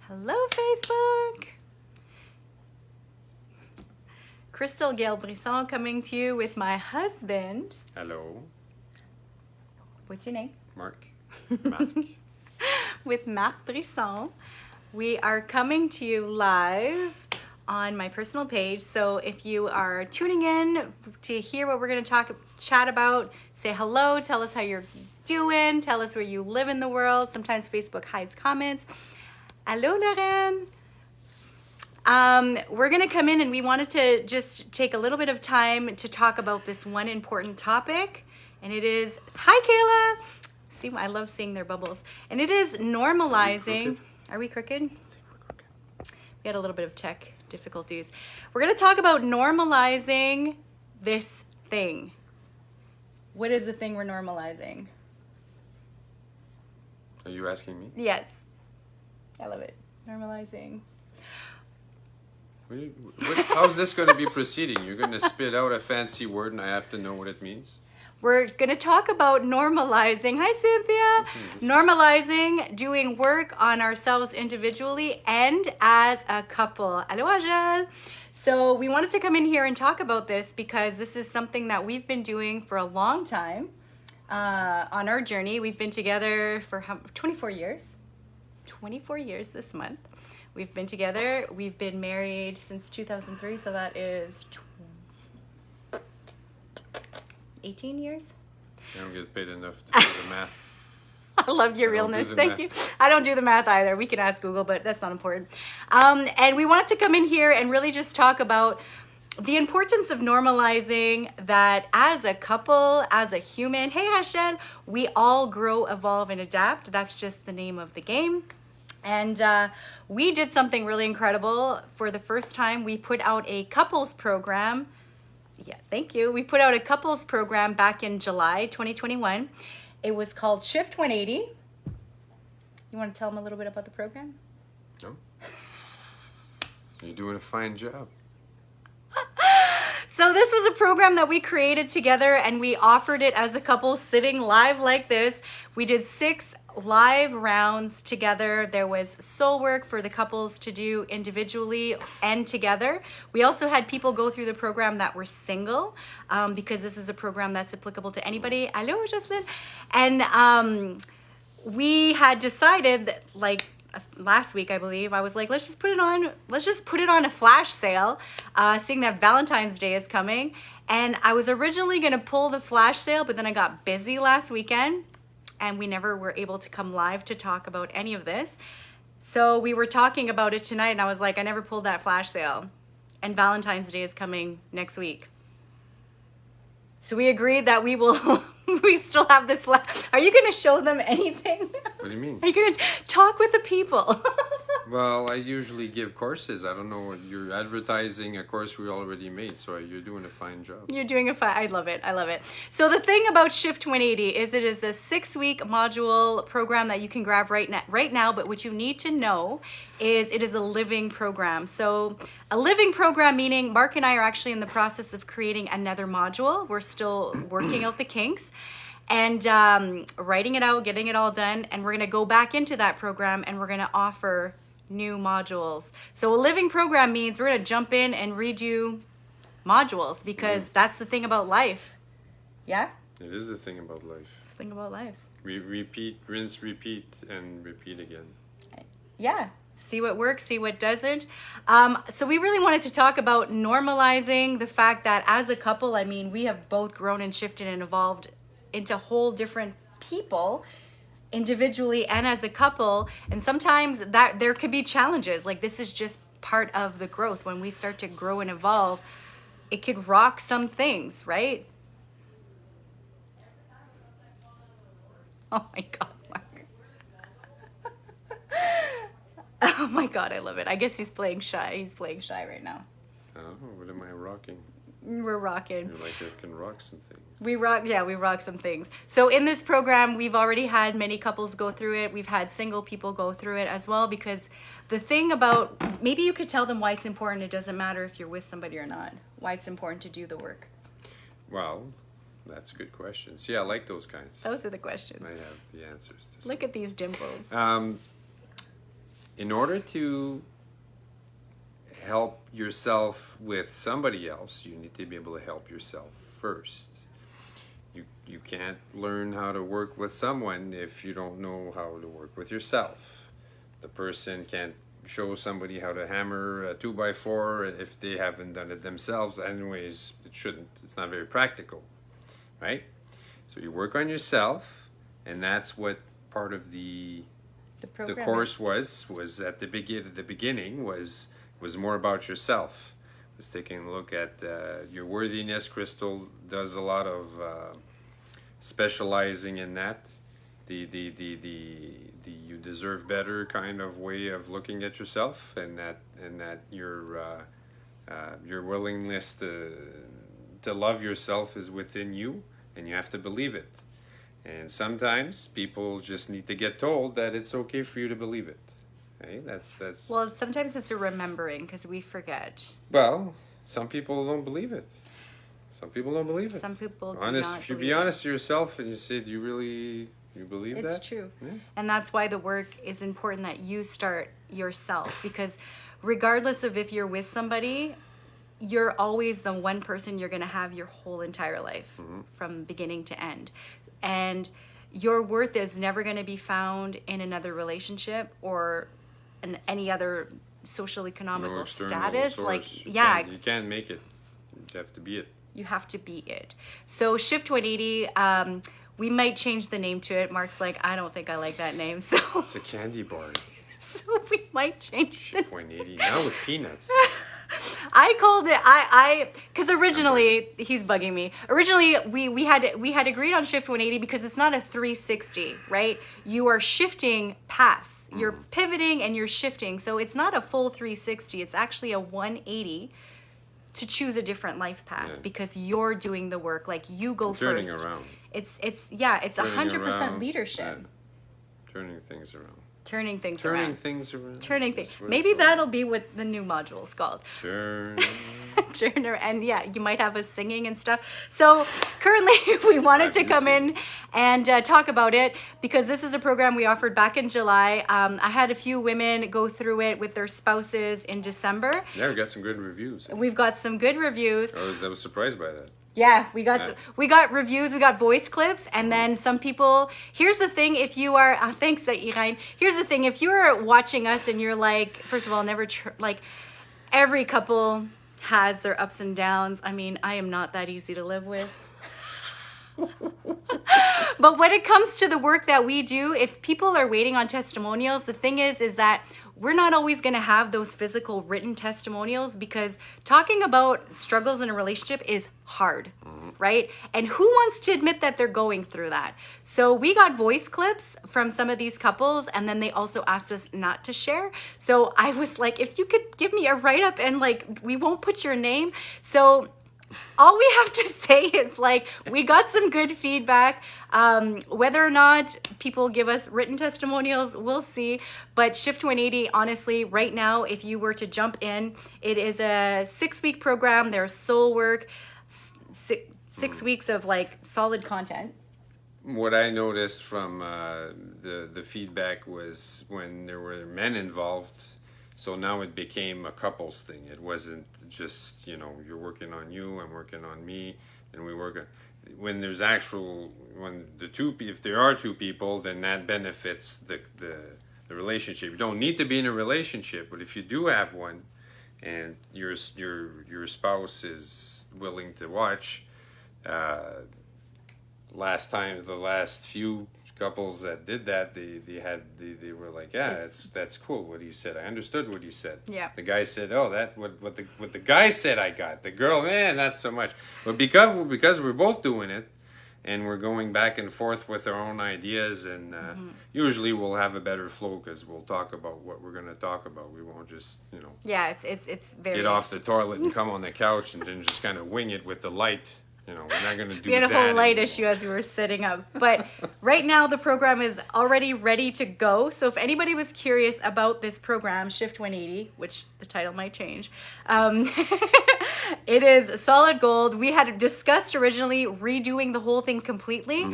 Hello, Facebook. Crystal Gail Brisson coming to you with my husband. Hello. What's your name? Mark. Mark. With Marc Brisson. We are coming to you live on my personal page. So if you are tuning in to hear what we're going to chat about, say hello, tell us how you're doing, tell us where you live in the world. Sometimes Facebook hides comments. Hello, Lorraine. We're going to come in and we wanted to just take a little bit of time to talk about this one important topic. And it is, hi, Kayla. See, I love seeing their bubbles. And it is normalizing. Are we crooked? I think we're crooked. We had a little bit of tech difficulties. We're going to talk about normalizing this thing. What is the thing we're normalizing? Are you asking me? Yes. I love it. Normalizing. How's this going to be proceeding? You're going to spit out a fancy word and I have to know what it means? We're going to talk about normalizing. Hi, Cynthia. Normalizing, doing work on ourselves individually and as a couple. Hello, Ajal. So we wanted to come in here and talk about this because this is something that we've been doing for a long time on our journey. We've been together for 24 years. 24 years this month. We've been together. We've been married since 2003, so that is 18 years. I don't get paid enough to do the math. I love your realness. Thank you. I don't do the math either. We can ask Google, but that's not important. And we wanted to come in here and really just talk about the importance of normalizing that as a couple, as a human. Hey, Hashem, we all grow, evolve, and adapt. That's just the name of the game. And we did something really incredible. For the first time, we put out a couples program. Yeah, thank you. We put out a couples program back in July 2021. It was called Shift 180. You want to tell them a little bit about the program? No. You're doing a fine job. So this was a program that we created together and we offered it as a couple sitting live like this. We did 6 live rounds together. There was soul work for the couples to do individually and together. We also had people go through the program that were single because this is a program that's applicable to anybody. Hello, Jocelyn. And we had decided that, like, last week, I believe, I was like, let's just put it on a flash sale, seeing that Valentine's Day is coming. And I was originally going to pull the flash sale, but then I got busy last weekend and we never were able to come live to talk about any of this. So we were talking about it tonight and I was like, I never pulled that flash sale. And Valentine's Day is coming next week. So we agreed that we will, we still have this left. Are you going to show them anything? What do you mean? Are you going to talk with the people? Well, I usually give courses. I don't know. You're advertising a course we already made, so you're doing a fine job. You're doing a fine. I love it. I love it. So the thing about Shift 180 is it is a 6-week module program that you can grab right now. But what you need to know is it is a living program. So a living program meaning Mark and I are actually in the process of creating another module. We're still working out the kinks and writing it out, getting it all done. And we're going to go back into that program and we're going to offer new modules. So a living program means we're going to jump in and redo modules because that's the thing about life. Yeah? It is the thing about life. It's the thing about life. We repeat, rinse, repeat, and repeat again. Yeah. See what works, see what doesn't. So we really wanted to talk about normalizing the fact that as a couple, I mean, we have both grown and shifted and evolved into whole different people individually and as a couple. And sometimes that there could be challenges. Like this is just part of the growth. When we start to grow and evolve, it could rock some things, right? Oh my God, Mark. Oh my God, I love it. I guess he's playing shy. He's playing shy right now. I don't know. What am I rocking? We're rocking. You're like, you can rock some things. We rock some things. So in this program, we've already had many couples go through it. We've had single people go through it as well, because the thing about, maybe you could tell them why it's important. It doesn't matter if you're with somebody or not, why it's important to do the work. Well, that's a good question. See, I like those kinds. Those are the questions. I have the answers to Look at these dimples. in order to help yourself with somebody else, you need to be able to help yourself first. You can't learn how to work with someone if you don't know how to work with yourself. The person can't show somebody how to hammer a 2x4 if they haven't done it themselves. Anyways, it shouldn't. It's not very practical, right? So you work on yourself, and that's what part of the course was at the beginning was more about yourself. Was taking a look at your worthiness. Crystal does a lot of specializing in that. The you deserve better kind of way of looking at yourself, and that your willingness to love yourself is within you, and you have to believe it. And sometimes people just need to get told that it's okay for you to believe it. Okay? That's Well, sometimes it's a remembering because we forget. Well, some people don't believe it. Some people don't believe it. Some people do honest, not if you believe be it. honest to yourself and you say, do you really believe that? It's true. Yeah. And that's why the work is important that you start yourself, because regardless of if you're with somebody, you're always the one person you're going to have your whole entire life from beginning to end. And your worth is never going to be found in another relationship or in any other social economical No external status. source. Like, You yeah, you can't make it. You have to be it. you have to be it. So Shift 180, we might change the name to it. Mark's like, I don't think I like that name. So, It's a candy bar. so we might change it. Shift 180 now with peanuts. I called it because originally he's bugging me. Originally we had agreed on Shift 180 because it's not a 360, right? You are shifting paths. You're pivoting and you're shifting. So it's not a full 360. It's actually a 180 to choose a different life path because you're doing the work. Like you go Turning first. around. It's Turning 100% around leadership. and Turning things around. Turning things Turning around. things around. Turning That's things. what Maybe it's all that'll be what the new module is called. Turn. Turner, and yeah, you might have us singing and stuff. So currently we wanted to come in and talk about it because this is a program we offered back in July. I had a few women go through it with their spouses in December. Yeah, we got some good reviews. We've got some good reviews. I was surprised by that. Yeah, we got reviews, we got voice clips, and then some people. Here's the thing: if you are, thanks, Irene. Here's the thing: if you're watching us and you're like, first of all, like, every couple has their ups and downs. I mean, I am not that easy to live with. But when it comes to the work that we do, if people are waiting on testimonials, the thing is that we're not always going to have those physical written testimonials because talking about struggles in a relationship is hard, right? And who wants to admit that they're going through that? So we got voice clips from some of these couples, and then they also asked us not to share. So I was like, if you could give me a write-up and like, we won't put your name. So all we have to say is like, we got some good feedback. Whether or not people give us written testimonials, we'll see. But Shift 180, honestly, right now, if you were to jump in, it is a 6-week program. There's soul work, six weeks of like solid content. What I noticed from the feedback was when there were men involved. So now it became a couples thing. It wasn't just, you're working on you, I'm working on me, and we work on... When there's if there are two people, then that benefits the relationship. You don't need to be in a relationship, but if you do have one, and your spouse is willing to watch, the last few couples that did that, they were like, yeah, that's cool what he said. I understood what he said. Yeah. The guy said, oh, that what the guy said I got. The girl, not so much. But because we're both doing it, and we're going back and forth with our own ideas, and usually we'll have a better flow because we'll talk about what we're going to talk about. We won't just Yeah, it's very... get off the toilet and come on the couch and then just kind of wing it with the light. We're not going to do that. We had a whole light anymore. issue as we were sitting up. But right now the program is already ready to go. So if anybody was curious about this program, Shift 180, which the title might change, it is solid gold. We had discussed originally redoing the whole thing completely.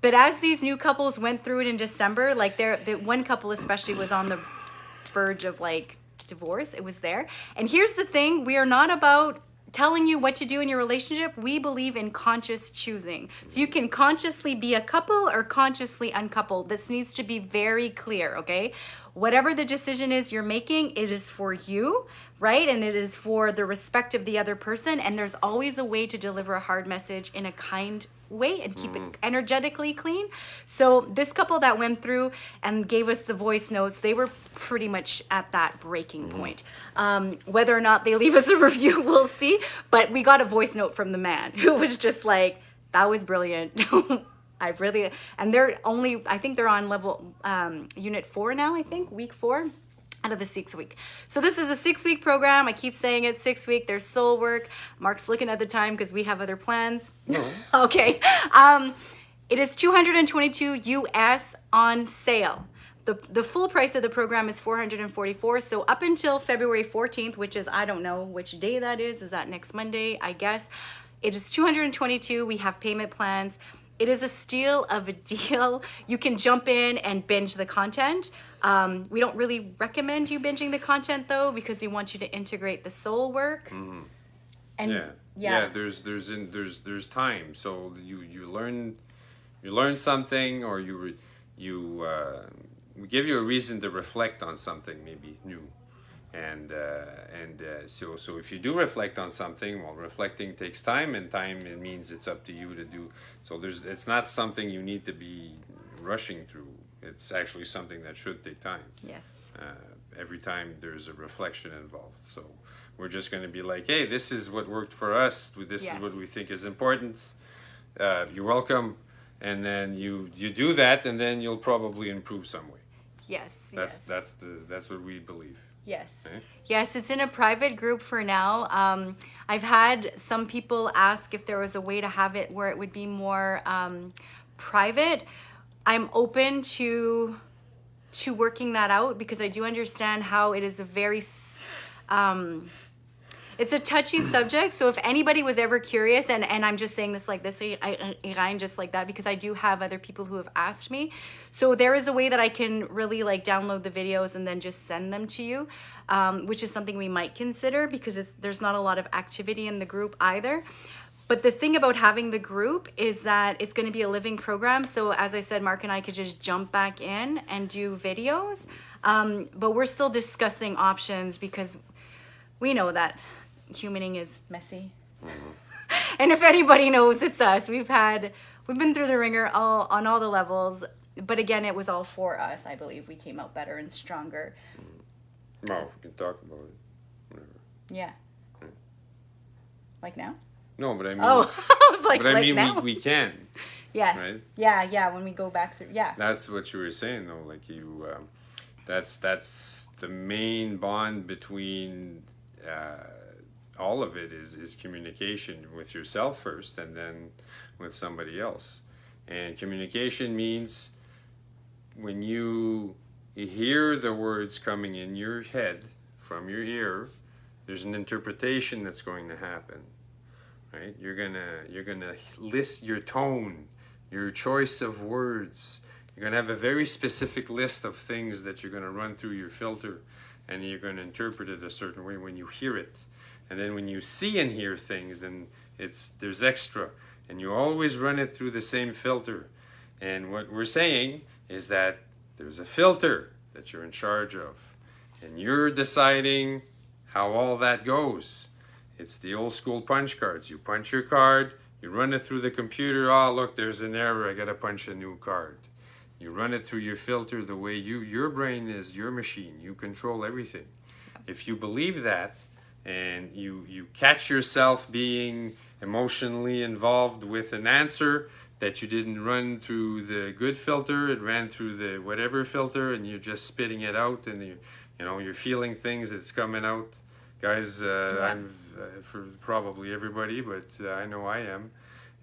But as these new couples went through it in December, like the one couple especially was on the verge of like divorce. It was there. And here's the thing, we are not about telling you what to do in your relationship. We believe in conscious choosing. So you can consciously be a couple or consciously uncoupled. This needs to be very clear, okay? Whatever the decision is you're making, it is for you, right? And it is for the respect of the other person. And there's always a way to deliver a hard message in a kind way and keep it energetically clean. So this couple that went through and gave us the voice notes, they were pretty much at that breaking point. Whether or not they leave us a review, we'll see. But we got a voice note from the man who was just like, that was brilliant. And they're only, I think they're on level unit 4 now, I think, week 4 out of the 6 week. So this is a 6-week program. I keep saying it, 6 week. There's soul work. Mark's looking at the time because we have other plans. No. Okay. It is $222 US on sale. The full price of the program is $444. So up until February 14th, which is, I don't know which day that is. Is that next Monday? I guess. It is $222. We have payment plans. It is a steal of a deal. You can jump in and binge the content. We don't really recommend you binging the content though, because we want you to integrate the soul work. And there's time. So you learn something, or we give you a reason to reflect on something maybe new. So if you do reflect on something, well, reflecting takes time, and time, it means it's up to you to do. So it's not something you need to be rushing through. It's actually something that should take time. Yes. Every time there's a reflection involved. So we're just going to be like, hey, this is what worked for us. This is what we think is important. You're welcome. And then you do that, and then you'll probably improve some way. Yes. That's what we believe. Yes. Okay? Yes, it's in a private group for now. I've had some people ask if there was a way to have it where it would be more private. I'm open to working that out, because I do understand how it is a very it's a touchy subject. So if anybody was ever curious, and I'm just saying this like this, Irene, just like that, because I do have other people who have asked me. So there is a way that I can really like download the videos and then just send them to you, which is something we might consider, because there's not a lot of activity in the group either. But the thing about having the group is that it's going to be a living program. So as I said, Mark and I could just jump back in and do videos. But we're still discussing options, because we know that humaning is messy. And if anybody knows, it's us. We've been through the ringer on all the levels. But again, it was all for us. I believe we came out better and stronger. Well, we can talk about it. Whatever. Yeah. Like now? No, but I mean. Oh, I was like, but I mean, now? we can. Yes. Right? Yeah. When we go back through, yeah. That's what you were saying, though. Like that's the main bond between all of it is communication with yourself first, and then with somebody else. And communication means when you hear the words coming in your head from your ear, there's an interpretation that's going to happen. Right? You're gonna list your tone, your choice of words. You're gonna have a very specific list of things that you're gonna run through your filter, and you're gonna interpret it a certain way when you hear it. And then when you see and hear things, then there's extra, and you always run it through the same filter. And what we're saying is that there's a filter that you're in charge of, and you're deciding how all that goes. It's the old school punch cards. You punch your card, you run it through the computer. Oh, look, there's an error. I got to punch a new card. You run it through your filter the way your brain is your machine. You control everything. If you believe that, and you catch yourself being emotionally involved with an answer that you didn't run through the good filter, it ran through the whatever filter, and you're just spitting it out, and you're feeling things, it's coming out. Guys, I'm for probably everybody, but I know I am.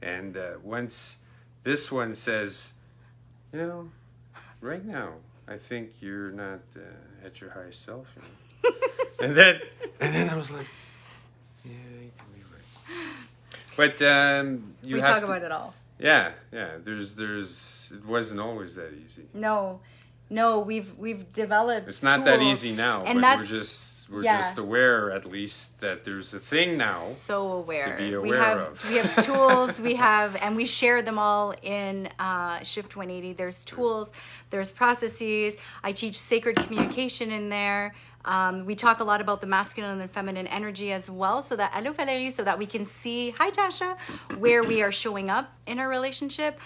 And once this one says, right now, I think you're not at your highest self. and then I was like, yeah, you can be right. But we talk about it all. Yeah. It wasn't always that easy. No. No, we've developed. It's not that tools, easy now, and but that's we're yeah. just aware at least that there's a thing now. So aware. To be aware of. We have tools, and we share them all in Shift 180. There's tools, there's processes. I teach sacred communication in there. We talk a lot about the masculine and feminine energy as well, so that, hello Valerie, so that we can see, hi Tasha, where we are showing up in our relationship.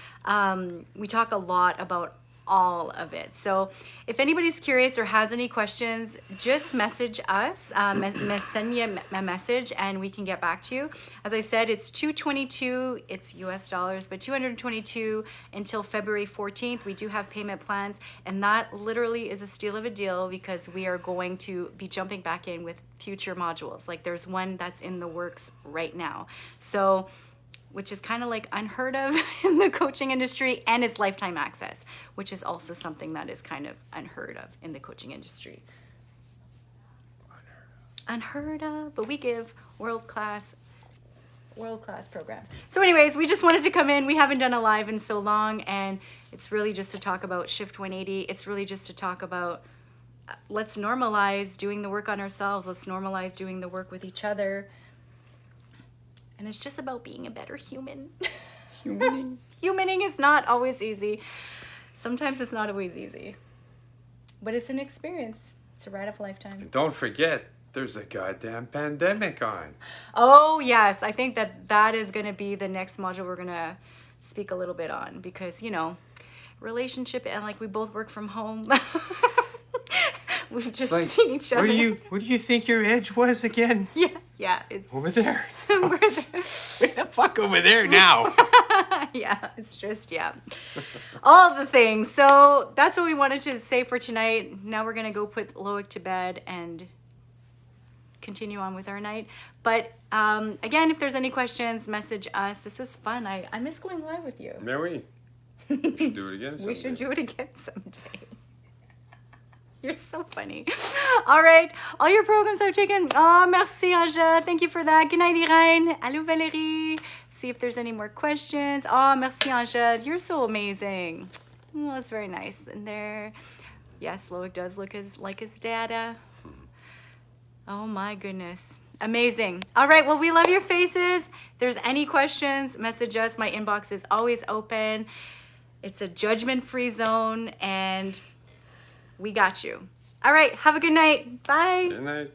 We talk a lot about all of it. So if anybody's curious or has any questions, just message us, send me a message and we can get back to you. As I said, it's $222, it's US dollars, but $222 until February 14th. We do have payment plans, and that literally is a steal of a deal because we are going to be jumping back in with future modules. Like there's one that's in the works right now. So which is kind of like unheard of in the coaching industry, and it's lifetime access, which is also something that is kind of unheard of in the coaching industry. Unheard of, but we give world-class programs. So anyways, we just wanted to come in. We haven't done a live in so long, and it's really just to talk about Shift 180. It's really just to talk about let's normalize doing the work on ourselves. Let's normalize doing the work with each other. And it's just about being a better human. Humaning. Humaning is not always easy. Sometimes it's not always easy. But it's an experience. It's a ride of a lifetime. And don't forget, there's a goddamn pandemic on. Oh, yes. I think that is going to be the next module we're going to speak a little bit on. Because, you know, relationship and like we both work from home. We've just seen each other. Where do you think your edge was again? Yeah, it's over there. Where the fuck over there now? Yeah, it's just all the things. So that's what we wanted to say for tonight. Now we're gonna go put Loic to bed and continue on with our night. But again, if there's any questions, message us. This was fun. I miss going live with you. Yeah, we should do it again someday. We should do it again someday. You're so funny. All right. All your programs are taken. Oh, merci, Aja. Thank you for that. Good night, Irene. Hello, Valérie. See if there's any more questions. Oh, merci, Aja. You're so amazing. Oh, that's very nice. And there, yes, Loic does look like his dada. Oh, my goodness. Amazing. All right. Well, we love your faces. If there's any questions, message us. My inbox is always open. It's a judgment-free zone, and we got you. All right. Have a good night. Bye. Good night.